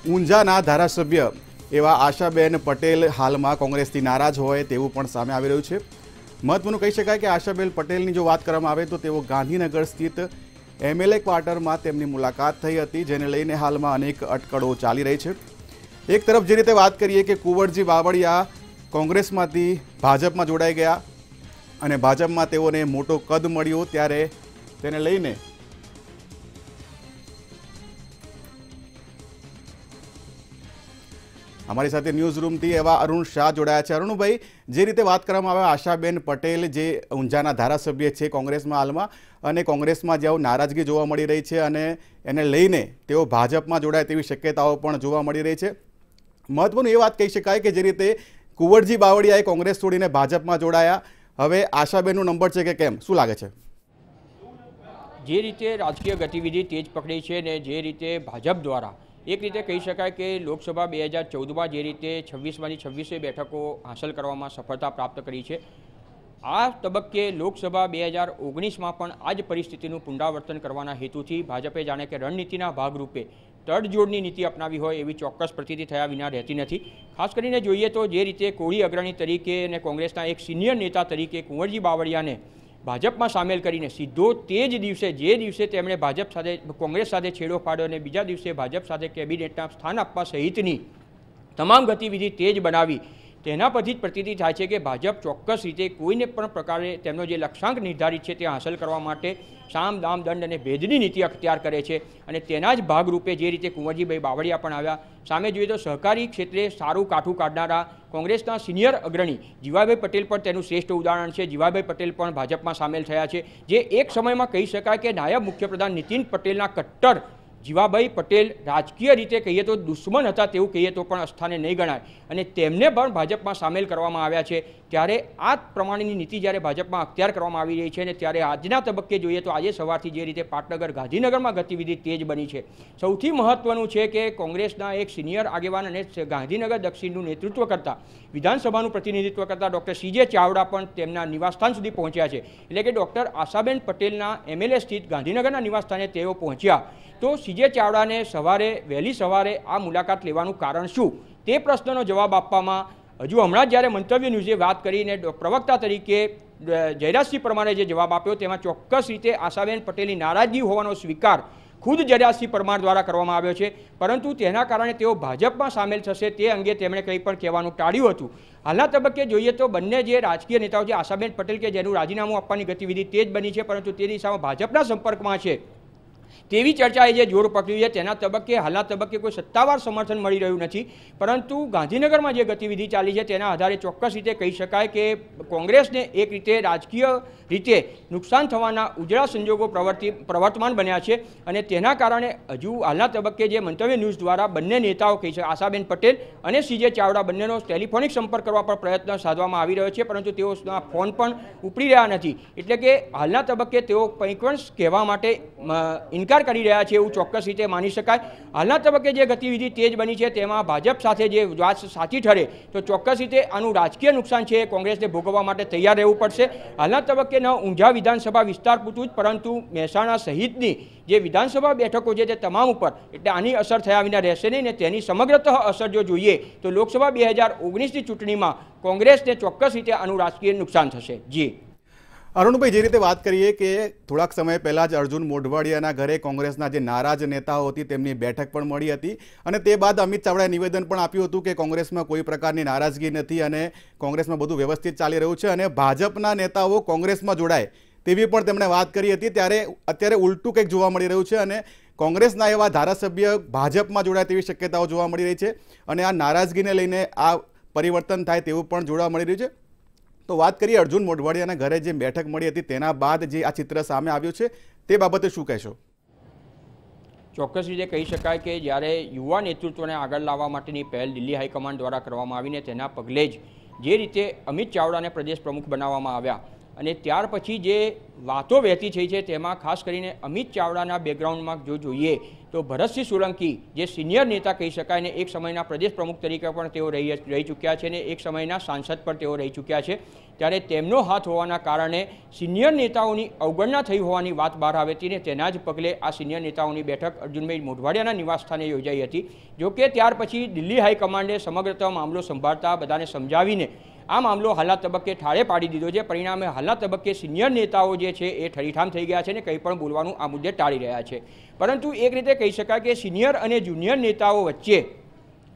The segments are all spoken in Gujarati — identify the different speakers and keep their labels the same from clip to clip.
Speaker 1: ઊંઝાના ધારાસભ્ય એવા આશાબેન પટેલ હાલમાં કોંગ્રેસથી નારાજ હોય તેવું પણ સામે આવી રહ્યું છે। મહત્વનું કહી શકાય કે આશાબેન પટેલની જો વાત કરવામાં આવે તો તેઓ ગાંધીનગર સ્થિત એમએલએ ક્વાર્ટરમાં તેમની મુલાકાત થઈ હતી, જેને લઈને હાલમાં અનેક અટકળો ચાલી રહી છે। એક તરફ જે રીતે વાત કરીએ કે કુંવરજી બાવળિયા કોંગ્રેસમાંથી ભાજપમાં જોડાઈ ગયા અને ભાજપમાં તેઓને મોટો કદ મળ્યો, ત્યારે તેને લઈને हमारी साथ न्यूज रूम थी एवं अरुण शाह जोड़ाया है। अरुणभाई, जे रीते बात करवामां आवे आशाबेन पटेल जे ऊंझाना धारासभ्य है कांग्रेस में हाल में कांग्रेस में जो नाराजगी जोवा मळी रही है अने एने लईने तेओ भाजप में जोड़ाय तेवी शक्यताओ पण जोवा मळी रही है। महत्वनुं ए वात कही शकाय कि जे रीते कुंवरजी बावळियाए कांग्रेस छोड़ीने भाजप में जोड़ाया, हवे आशाबेननो नंबर है कि केम, शुं लागे छे?
Speaker 2: जे रीते राजकीय गतिविधि तेज पकड़ी है ने जे रीते भाजप द्वारा एक रीते कही शकाय कि लोकसभा 2014 में जे रीते 26 में 26 बेठकों हासिल करवामां सफलता प्राप्त करी है, आ तबक्के लोकसभा 2019 में पण आज परिस्थितिनुं पुनरावर्तन करवाना हेतुथी भाजपे जाणे के रणनीतिना भागरूपे तडजोड़नी नीति अपनावी होय एवी चोक्कस प्रतीति थया विना रहती नथी। खास करीने जोईए तो जे रीते कोળી अग्रणी तरीके अने कोंग्रेसना एक सीनियर नेता तरीके कुंवरजी बावळियाने भाजप में सामेल करीने सीधो तेज दिवसे जे दिवसे तेमणे भाजप साथे कांग्रेस साथे छेड़ो पाड्यो अने बीजा दिवसे भाजप साथे केबिनेटना स्थान आपवा सहितनी तमाम गतिविधि तेज बनावी, तेना परथी ज प्रतीति थाय छे कि भाजप चोक्कस रीते कोईने पण प्रकारे तेमनो जे लक्ष्यांक निर्धारित छे ते हासिल करवा माटे साम दाम दंड अने भेदनी नीति अख्तियार करे छे अने तेना ज भागरूपे जे रीते कुंवरजीभाई बावळिया पण आव्या। सामे जोईए तो सहकारी क्षेत्रे सारूं काठुं काढनारा कांग्रेसना सीनियर अग्रणी जीवाभाई पटेल पण तेनुं श्रेष्ठ उदाहरण है। जीवाभाई पटेल पण भाजपमां सामेल थया छे, जे एक समयमां कही शकाय कि नायब मुख्यप्रधान नितिन पटेलना कट्टर जीवाभाई पटेल राजकीय रीते कहीए तो दुश्मन हता तेवुं कहीए तो पण अस्थाने नहीं गणाय अने तेमने पण भाजपमां सामेल करवामां आव्या छे। त्यारे आ प्रमाणेनी नीति ज्यारे भाजपमां अख्तियार करवामां आवी रही छे ने त्यारे आजना तबक्के जोईए तो आजे सवारथी जे रीते पाटनगर गांधीनगरमां गतिविधि तेज बनी छे। सौथी महत्वनुं छे कि कांग्रेसना एक सीनियर आगेवान अने गांधीनगर दक्षिणनुं नेतृत्व करता विधानसभानुं प्रतिनिधित्व करता डॉक्टर सीजे चावड़ा पण तेमना निवासस्थान सुधी पहोंच्या छे, एटले के डॉक्टर आशाबेन पटेलना एमएलए स्थित गांधीनगरना निवासस्थाने तेओ पहोंच्या तो सीजे चावड़ा ने सवारे वहेली सवारे आ मुलाकात लेवानुं कारण शुं ते प्रश्ननो जवाब आपवामां हजू हमणां ज्यारे मंतव्य न्यूज़े बात करीने प्रवक्ता तरीके जयराजसिंह परमारे जे जवाब आप्यो तेमां चोक्कस रीते आशाबेन पटेलनी नाराजगी होवानो स्वीकार खुद जयराजसिंह परमार द्वारा करवामां आव्यो छे, परंतु तेना कारणे तेओ भाजपमां सामेल थशे ते अंगे तेमणे कंई पण कहेवानुं टाळ्युं हतुं। हालना तबक्के जोईए तो बंने जे राजकीय नेताओ जे आशाबेन पटेल के जेनुं राजीनामું આપવાની गतिविधि तेज बनी है, परंतु ते दिशामां भाजपना संपर्कमां छे तेवी चर्चाए जे जोर पकड़्युं छे तेना तबक्के हालना तबक्के कोई सत्तावार समर्थन मळी रह्युं नथी, परंतु गांधीनगरमां जे गतिविधि चाली छे तेना आधारे चोक्कस रीते कही शकाय कि कांग्रेसने एक रीते राजकीय रीते नुकसान थवाना उजळा संजोगो प्रवर्तमान बन्या छे अने तेना कारणे हजू हालना तबक्के जे मंतव्य न्यूज़ द्वारा बंने नेताओ कही शकाय आशाबेन पटेल अने सीजे चावड़ा बंनेनो टेलिफोनिक संपर्क करवा पर प्रयत्न साधवामां आवी रह्यो छे, परंतु तेओना फोन पण उपड़ी रह्या नथी, एटले के हालना तबक्के तेओ कंई पण कहेवा माटे इनकार करी रह्या छे एवुं चोक्कस रीते मानी शकाय। हालना तबक्के जे गतिविधि तेज बनी है तेमां भाजप साथे जे वात साची ठरे तो चोक्कस रीते आनुं राजकीय नुकसान है कांग्रेसने भोगववा माटे तैयार रहेवुं पड़शे। हालना तबक्के न ऊंझा विधानसभा विस्तार पूरतुं ज परंतु महेसाणा सहितनी जे विधानसभा बेठको छे ते तमाम उपर एटले आनी असर थया विना रहेशे नहीं ने तेनी समग्रतः असर जो जोईए तो लोकसभा 2019 ની चूंटणीमां कांग्रेसने चोक्कस रीते आनुं राजकीय नुकसान थशे। जी
Speaker 1: अरुणभाई, जे रीते बात करिए कि थोड़ाक समय पहला ज अर्जुन मोढवाडियाना घरे कांग्रेसना जे नाराज नेताओ हती तेमनी बेठक पण मळी हती अने ते बाद अमित चावड़ाए निवेदन पण आप्युं हतुं कि कांग्रेसमां कोई प्रकारनी नाराजगी नथी अने कांग्रेसमां बधुं व्यवस्थित चाली रह्युं छे अने भाजपना नेताओ कांग्रेसमां जोडाय तेवी पण तेमणे वात करी हती। त्यारे अत्यारे उलटुं कंईक जोवा मळी रह्युं छे अने कांग्रेसना एवा धारासभ्य भाजपमां जोडाय तेवी शक्यताओ जोवा मळी रही छे अने आ नाराजगीने लईने आ परिवर्तन थाय तेवुं पण जोवा मळी रह्युं छे। तो बात करिए अर्जुन मोढवाडियाना घरे जे बेठक मळी हती तेना बाद जे आ चित्र सामे आव्युं छे ते बाबते शुं कहेशो?
Speaker 2: चोक्कस रीते कही शकाय कि ज्यारे युवा नेतृत्वने आगळ लाववा माटेनी पहल दिल्ही हाईकमांड द्वारा करवामां आवीने तेना पगले ज जे रीते अमित चावड़ाने प्रदेश प्रमुख बनाववामां आव्या અને ત્યાર પછી જે વાતો વહેતી થઈ છે તેમાં ખાસ કરીને અમિત ચાવડાના બેકગ્રાઉન્ડમાં જો જોઈએ તો ભરતસિંહ સોલંકી જે સિનિયર નેતા કહી શકાય ને એક સમયના પ્રદેશ પ્રમુખ તરીકે પણ તેઓ રહી ચૂક્યા છે ને એક સમયના સાંસદ પણ તેઓ રહી ચૂક્યા છે, ત્યારે તેમનો હાથ હોવાના કારણે સિનિયર નેતાઓની અવગણના થઈ હોવાની વાત બહાર આવી હતી ને તેના જ પગલે આ સિનિયર નેતાઓની બેઠક અર્જુનભાઈ મોઢવાડિયાના નિવાસસ્થાને યોજાઈ હતી. જોકે ત્યાર પછી દિલ્હી હાઈકમાન્ડે સમગ્રતઃ મામલો સંભાળતા બધાને સમજાવીને આ મામલો હાલના તબક્કે ઠારે પાડી દીધો છે. પરિણામે હાલના તબક્કે સિનિયર નેતાઓ જે છે એ ઠરીઠામ થઈ ગયા છે ને કંઈ પણ બોલવાનું આ મુદ્દે ટાળી રહ્યા છે. પરંતુ એક રીતે કહી શકાય કે સિનિયર અને જુનિયર નેતાઓ વચ્ચે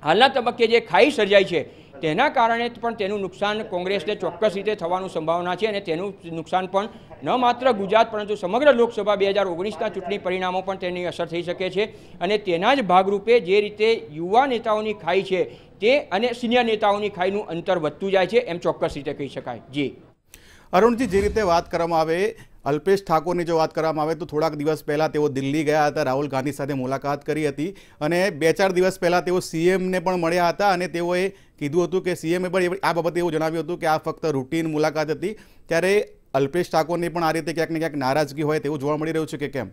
Speaker 2: હાલના તબક્કે જે ખાઈ સર્જાઈ છે તેના કારણે પણ તેનું નુકસાન કોંગ્રેસને ચોક્કસ રીતે થવાનું સંભાવના છે અને તેનું નુકસાન પણ ન માત્ર ગુજરાત પરંતુ સમગ્ર લોકસભા 2019ના ચૂંટણી પરિણામો પણ તેની અસર થઈ શકે છે. અને તેના જ ભાગરૂપે જે રીતે યુવા નેતાઓની ખાઈ છે તે અને સિનિયર નેતાઓની ખાઈનું અંતર વધતું જાય છે એમ ચોક્કસ રીતે કહી શકાય. જી
Speaker 1: અરુણજી, જે રીતે વાત કરવામાં આવે અલ્પેશ ઠાકોરની જો વાત કરવામાં આવે તો થોડાક દિવસ પહેલાં તેઓ દિલ્હી ગયા હતા, રાહુલ ગાંધી સાથે મુલાકાત કરી હતી અને 2-4 દિવસ પહેલાં તેઓ સીએમને પણ મળ્યા હતા અને તેઓએ કીધું હતું કે સીએમએ પણ આ બાબતે એવું જણાવ્યું હતું કે આ ફક્ત રૂટીન મુલાકાત હતી. ત્યારે અલ્પેશ ઠાકોરની પણ આ રીતે ક્યાંક ને ક્યાંક નારાજગી હોય તેવું જોવા મળી રહ્યું છે કે કેમ?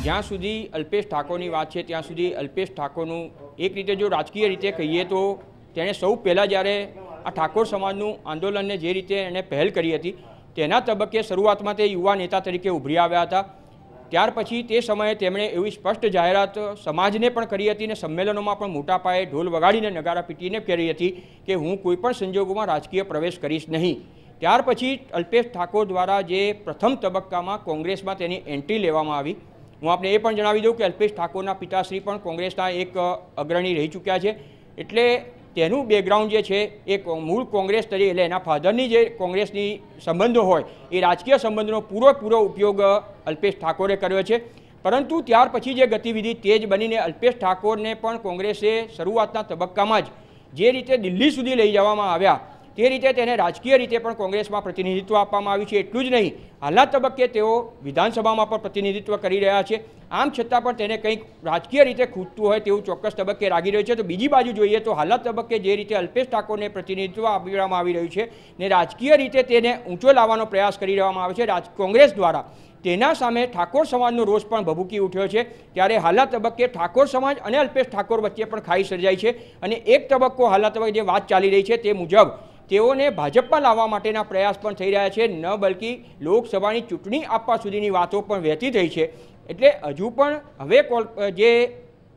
Speaker 2: જ્યાં સુધી અલ્પેશ ઠાકોરની વાત છે ત્યાં સુધી અલ્પેશ ઠાકોરનું એક રીતે જો રાજકીય રીતે કહીએ તો તેણે સૌ પહેલાં જ્યારે આ ઠાકોર સમાજનું આંદોલનને જે રીતે એણે પહેલ કરી હતી તેના તબક્કે શરૂઆતમાં તે યુવા નેતા તરીકે ઉભરી આવ્યા હતા. ત્યાર પછી તે સમયે તેમણે એવી સ્પષ્ટ જાહેરાત સમાજને પણ કરી હતી અને સંમેલનોમાં પણ મોટા પાયે ઢોલ વગાડીને નગારા પીટીને કરી હતી કે હું કોઈપણ સંજોગોમાં રાજકીય પ્રવેશ કરીશ નહીં. ત્યાર પછી અલ્પેશ ઠાકોર દ્વારા જે પ્રથમ તબક્કામાં કોંગ્રેસમાં તેની એન્ટ્રી લેવામાં આવી. હું આપને એ પણ જણાવી દઉં કે અલ્પેશ ઠાકોરના પિતાશ્રી પણ કોંગ્રેસના એક અગ્રણી રહી ચૂક્યા છે, એટલે તેનું બેકગ્રાઉન્ડ જે છે એ મૂળ કોંગ્રેસ તરીકે એટલે એના ફાધરની જે કોંગ્રેસની સંબંધો હોય એ રાજકીય સંબંધોનો પૂરો ઉપયોગ અલ્પેશ ઠાકોરે કર્યો છે. પરંતુ ત્યાર પછી જે ગતિવિધિ તેજ બનીને અલ્પેશ ઠાકોરને પણ કોંગ્રેસે શરૂઆતના તબક્કામાં જ જે રીતે દિલ્હી સુધી લઈ જવામાં આવ્યા તે રીતે તેને રાજકીય રીતે પણ કોંગ્રેસમાં પ્રતિનિધિત્વ આપવામાં આવ્યું છે. એટલું જ નહીં, હાલના તબક્કે તેઓ વિધાનસભામાં પણ પ્રતિનિધિત્વ કરી રહ્યા છે. આમ છતાં પણ તેને કંઈક રાજકીય રીતે ખૂટતું હોય તેવું ચોક્કસ તબક્કે લાગી રહ્યું છે. તો બીજી બાજુ જોઈએ તો હાલના તબક્કે જે રીતે અલ્પેશ ઠાકોરને પ્રતિનિધિત્વ આપવામાં આવી રહ્યું છે ને રાજકીય રીતે તેને ઊંચો લાવવાનો પ્રયાસ કરી રહેવામાં આવે છે કોંગ્રેસ દ્વારા, તેના સામે ઠાકોર સમાજનો રોષ પણ ભભૂકી ઉઠ્યો છે. ત્યારે હાલના તબક્કે ઠાકોર સમાજ અને અલ્પેશ ઠાકોર વચ્ચે પણ ખાઈ સર્જાઈ છે અને એક તબક્કો હાલના તબક્કે જે વાત ચાલી રહી છે તે મુજબ તેઓને ભાજપમાં લાવવા માટેના પ્રયાસ પણ થઈ રહ્યા છે, ન બલકી લોકસભાની ચૂંટણી આપવા સુધીની વાતો પણ વહેતી થઈ છે. એટલે હજુ પણ હવે જે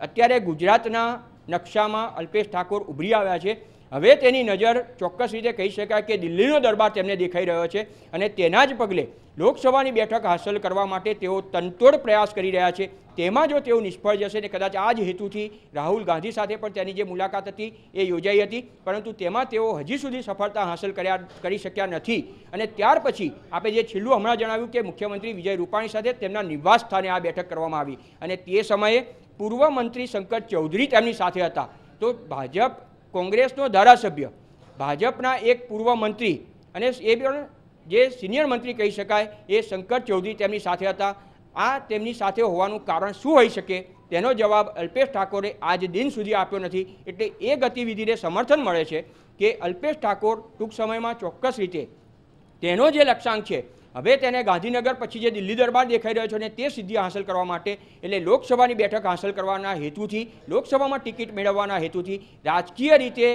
Speaker 2: અત્યારે ગુજરાતના નકશામાં અલ્પેશ ઠાકોર ઉભરી આવ્યા છે, હવે તેની નજર ચોક્કસ રીતે કહી શકાય કે દિલ્હીનો દરબાર તેમને દેખાઈ રહ્યો છે અને તેના જ પગલે લોકસભાની બેઠક હાંસલ કરવા માટે તેઓ તનતોડ પ્રયાસ કરી રહ્યા છે. તેમાં જો તેઓ નિષ્ફળ જશે ને કદાચ આ જ હેતુથી રાહુલ ગાંધી સાથે પણ તેની જે મુલાકાત હતી એ યોજાઈ હતી, પરંતુ તેમાં તેઓ હજી સુધી સફળતા હાંસલ કરી શક્યા નથી. અને ત્યાર પછી આપણે જે છેલ્લું હમણાં જણાવ્યું કે મુખ્યમંત્રી વિજય રૂપાણી સાથે તેમના નિવાસ સ્થાને આ બેઠક કરવામાં આવી અને તે સમયે પૂર્વ મંત્રી શંકર ચૌધરી તેમની સાથે હતા. તો ભાજપ કોંગ્રેસનો ધારાસભ્ય, ભાજપના એક પૂર્વ મંત્રી અને એ પણ જે સિનિયર મંત્રી કહી શકાય એ શંકર ચૌધરી તેમની સાથે હતા. આ તેમની સાથે હોવાનું કારણ શું હોઈ શકે તેનો જવાબ અલ્પેશ ઠાકોરે આજ દિન સુધી આપ્યો નથી. એટલે એ ગતિવિધિને સમર્થન મળે છે કે અલ્પેશ ઠાકોર ટૂંક સમયમાં ચોક્કસ રીતે તેનો જે લક્ષ્યાંક છે હવે તેને ગાંધીનગર પછી જે દિલ્હી દરબાર દેખાઈ રહ્યો છે અને તે સિદ્ધિ હાંસલ કરવા માટે એટલે લોકસભાની બેઠક હાંસલ કરવાના હેતુથી, લોકસભામાં ટિકિટ મેળવવાના હેતુથી, રાજકીય રીતે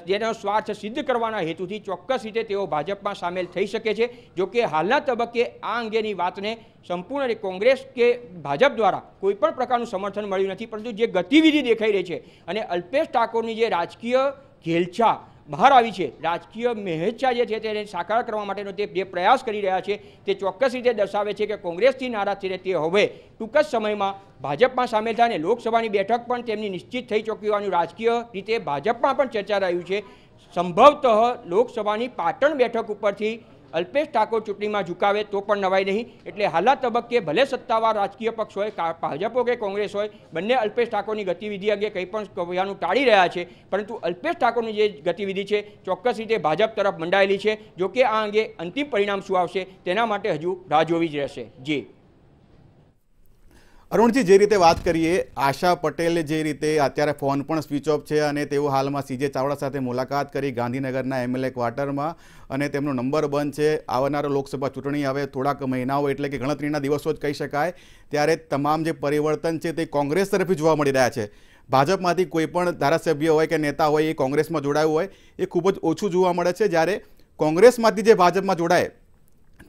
Speaker 2: જેનો સ્વાર્થ સિદ્ધ કરવાના હેતુથી ચોક્કસ રીતે તેઓ ભાજપમાં સામેલ થઈ શકે છે. જોકે હાલના તબક્કે આ અંગેની વાતને સંપૂર્ણ કોંગ્રેસ કે ભાજપ દ્વારા કોઈપણ પ્રકારનું સમર્થન મળ્યું નથી, પરંતુ જે ગતિવિધિ દેખાઈ રહી છે અને અલ્પેશ ઠાકોરની જે રાજકીય ઘેલછા બહાર આવી છે, રાજકીય મહેચ્છા જે છે તેને સાકાર કરવા માટેનો તે જે પ્રયાસ કરી રહ્યા છે તે ચોક્કસ રીતે દર્શાવે છે કે કોંગ્રેસથી નારાજ થઈને તે હવે ટૂંક જ સમયમાં ભાજપમાં સામેલ થાય અને લોકસભાની બેઠક પણ તેમની નિશ્ચિત થઈ ચૂકી હોવાનું રાજકીય રીતે ભાજપમાં પણ ચર્ચા રહ્યું છે. સંભવતઃ લોકસભાની પાટણ બેઠક ઉપરથી અલ્પેશ ઠાકોર ચૂંટણીમાં ઝુકાવે તો પણ નવાઈ નહીં. એટલે હાલના તબક્કે ભલે સત્તાવાર રાજકીય પક્ષ હોય, ભાજપ કે કોંગ્રેસ હોય, બંને અલ્પેશ ઠાકોરની ગતિવિધિ અંગે કંઈ પણ કહેવાનું ટાળી રહ્યા છે, પરંતુ અલ્પેશ ઠાકોરની જે ગતિવિધિ છે ચોક્કસ રીતે ભાજપ તરફ મંડાયેલી છે. જોકે આ અંગે અંતિમ પરિણામ શું આવશે તેના માટે હજુ રાહ જોવી જ રહેશે. જી
Speaker 1: અરુણજી, જે રીતે વાત કરીએ, આશા પટેલ જે રીતે અત્યારે ફોન પણ સ્વિચ ઓફ છે અને તેઓ હાલમાં સીજે ચાવડા સાથે મુલાકાત કરી ગાંધીનગરના એમએલએ ક્વાર્ટરમાં, અને તેમનો નંબર બંધ છે. આવનારો લોકસભા ચૂંટણી હવે થોડાક મહિનાઓ એટલે કે ગણતરીના દિવસો જ કહી શકાય, ત્યારે તમામ જે પરિવર્તન છે તે કોંગ્રેસ તરફથી જોવા મળી રહ્યા છે. ભાજપમાંથી કોઈ પણ ધારાસભ્ય હોય કે નેતા હોય એ કોંગ્રેસમાં જોડાયું હોય એ ખૂબ જ ઓછું જોવા મળે છે. જ્યારે કોંગ્રેસમાંથી જે ભાજપમાં જોડાય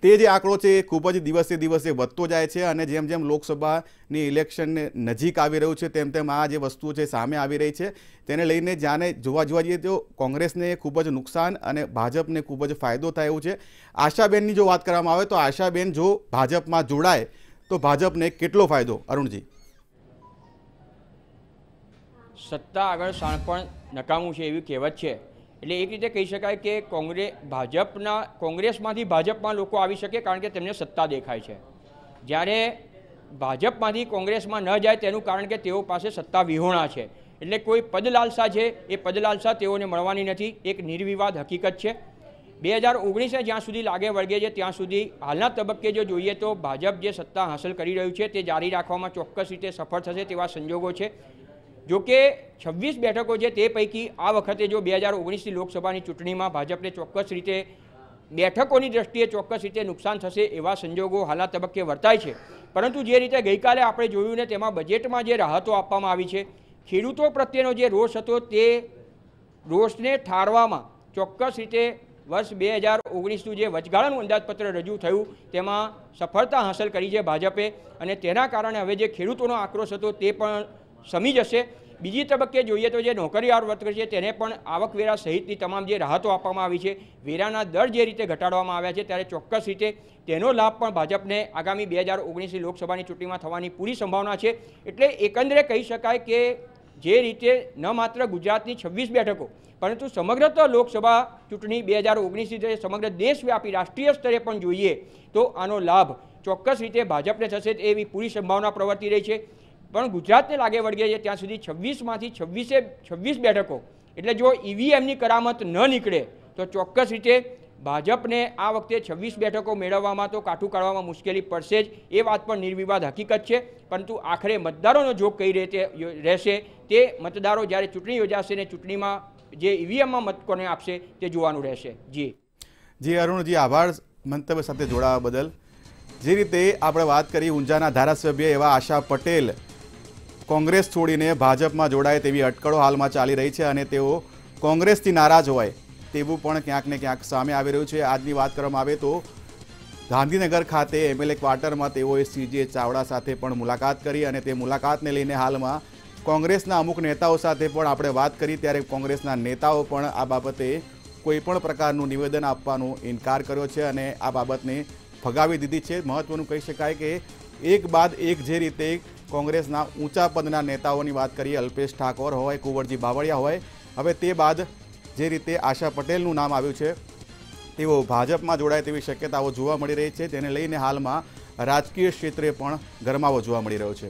Speaker 1: તે જે આંકડો છે એ ખૂબ જ દિવસે દિવસે વધતો જાય છે, અને જેમ જેમ લોકસભાની ઇલેક્શનને નજીક આવી રહ્યું છે તેમ તેમ આ જે વસ્તુઓ છે સામે આવી રહી છે. તેને લઈને જાણે જોવા જઈએ તો કોંગ્રેસને ખૂબ જ નુકસાન અને ભાજપને ખૂબ જ ફાયદો થાય એવું છે. આશાબેનની જો વાત કરવામાં આવે તો આશાબેન જો ભાજપમાં જોડાય તો ભાજપને કેટલો ફાયદો? અરુણજી,
Speaker 2: સત્તા આગળ શાણપણ નકામું છે એવી કહેવત છે. એટલે એક રીતે કહી શકાય કે કોંગ્રેસમાંથી ભાજપમાં લોકો આવી શકે, કારણ કે તેમને સત્તા દેખાય છે. જ્યારે ભાજપમાંથી કોંગ્રેસમાં ન જાય તેનું કારણ કે તેઓ પાસે સત્તા વિહોણા છે. એટલે કોઈ પદલાલસા છે એ પદલાલસા તેઓને મળવાની નથી, એક નિર્વિવાદ હકીકત છે. 2019 જ્યાં સુધી લાગે વળગે છે ત્યાં સુધી હાલના તબક્કે જો જોઈએ તો ભાજપ જે સત્તા હાંસલ કરી રહ્યું છે તે જારી રાખવામાં ચોક્કસ રીતે સફળ થશે તેવા સંજોગો છે. જો કે 26 બેઠકો છે તે પૈકી આ વખતે જો 2019ની લોકસભાની ચૂંટણીમાં ભાજપને ચોક્કસ રીતે બેઠકોની દ્રષ્ટિએ ચોક્કસ રીતે નુકસાન થશે એવા સંજોગો હાલના તબક્કે વર્તાય છે. પરંતુ જે રીતે ગઈકાલે આપણે જોયું ને તેમાં બજેટમાં જે રાહતો આપવામાં આવી છે, ખેડૂતો પ્રત્યેનો જે રોષ હતો તે રોષને ઠારવામાં ચોક્કસ રીતે વર્ષ 2019નું જે વચગાળાનું અંદાજપત્ર રજૂ થયું તેમાં સફળતા હાંસલ કરી છે ભાજપે, અને તેના કારણે હવે જે ખેડૂતોનો આક્રોશ હતો તે પણ સમી જશે. બીજી તબક્કે જોઈએ તો જે નોકરીયાર વર્ગ છે તેને પણ આવકવેરા સહિતની તમામ જે રાહતો આપવામાં આવી છે, વેરાના દર જે રીતે ઘટાડવામાં આવ્યા છે, ત્યારે ચોક્કસ રીતે તેનો લાભ પણ ભાજપને આગામી 2019ની લોકસભાની ચૂંટણીમાં થવાની પૂરી સંભાવના છે. એટલે એકંદરે કહી શકાય કે જે રીતે ન માત્ર ગુજરાતની 26 બેઠકો પરંતુ સમગ્ર લોકસભા ચૂંટણી 2019ની સમગ્ર દેશવ્યાપી રાષ્ટ્રીય સ્તરે પણ જોઈએ તો આનો લાભ ચોક્કસ રીતે ભાજપને થશે એવી પૂરી સંભાવના પ્રવર્તી રહી છે. પણ ગુજરાતને લાગે વળગે છે ત્યાં સુધી 26માંથી 26 બેઠકો એટલે જો ઈવીએમની કરામત ન નીકળે તો ચોક્કસ રીતે ભાજપને આ વખતે 26 બેઠકો મેળવવામાં તો કાઠું કાઢવામાં મુશ્કેલી પડશે જ, એ વાત પણ નિર્વિવાદ હકીકત છે. પરંતુ આખરે મતદારોનો જોગ કઈ રીતે રહેશે તે મતદારો જ્યારે ચૂંટણી યોજાશે ને ચૂંટણીમાં જે ઈવીએમમાં મત કોને આપશે તે જોવાનું રહેશે.
Speaker 1: જી અરુણજી, આભાર મંતવ્ય સાથે જોડાવા બદલ. જે રીતે આપણે વાત કરી ઊંઝાના ધારાસભ્ય એવા આશા પટેલ કોંગ્રેસ છોડીને ભાજપમાં જોડાય તેવી અટકળો હાલમાં ચાલી રહી છે, અને તેઓ કોંગ્રેસથી નારાજ હોય તેવું પણ ક્યાંક ને ક્યાંક સામે આવી રહ્યું છે. આજની વાત કરવામાં આવે તો ગાંધીનગર ખાતે એમએલએ ક્વાર્ટરમાં તેઓએ સીજે ચાવડા સાથે પણ મુલાકાત કરી, અને તે મુલાકાતને લઈને હાલમાં કોંગ્રેસના અમુક નેતાઓ સાથે પણ આપણે વાત કરી, ત્યારે કોંગ્રેસના નેતાઓ પણ આ બાબતે કોઈ પણ પ્રકારનું નિવેદન આપવાનો ઇનકાર કર્યો છે અને આ બાબતને ફગાવી દીધી છે. મહત્વનું કહી શકાય કે એક બાદ એક જે રીતે કોંગ્રેસના ઊંચા પદના નેતાઓની વાત કરીએ, અલ્પેશ ઠાકોર હોય, કુંવરજી બાવળિયા હોય, હવે તે બાદ જે રીતે આશા પટેલનું નામ આવ્યું છે તેઓ ભાજપમાં જોડાય તેવી શક્યતાઓ જોવા મળી રહી છે. તેને લઈને હાલમાં રાજકીય ક્ષેત્રે પણ ગરમાવો જોવા મળી રહ્યો છે.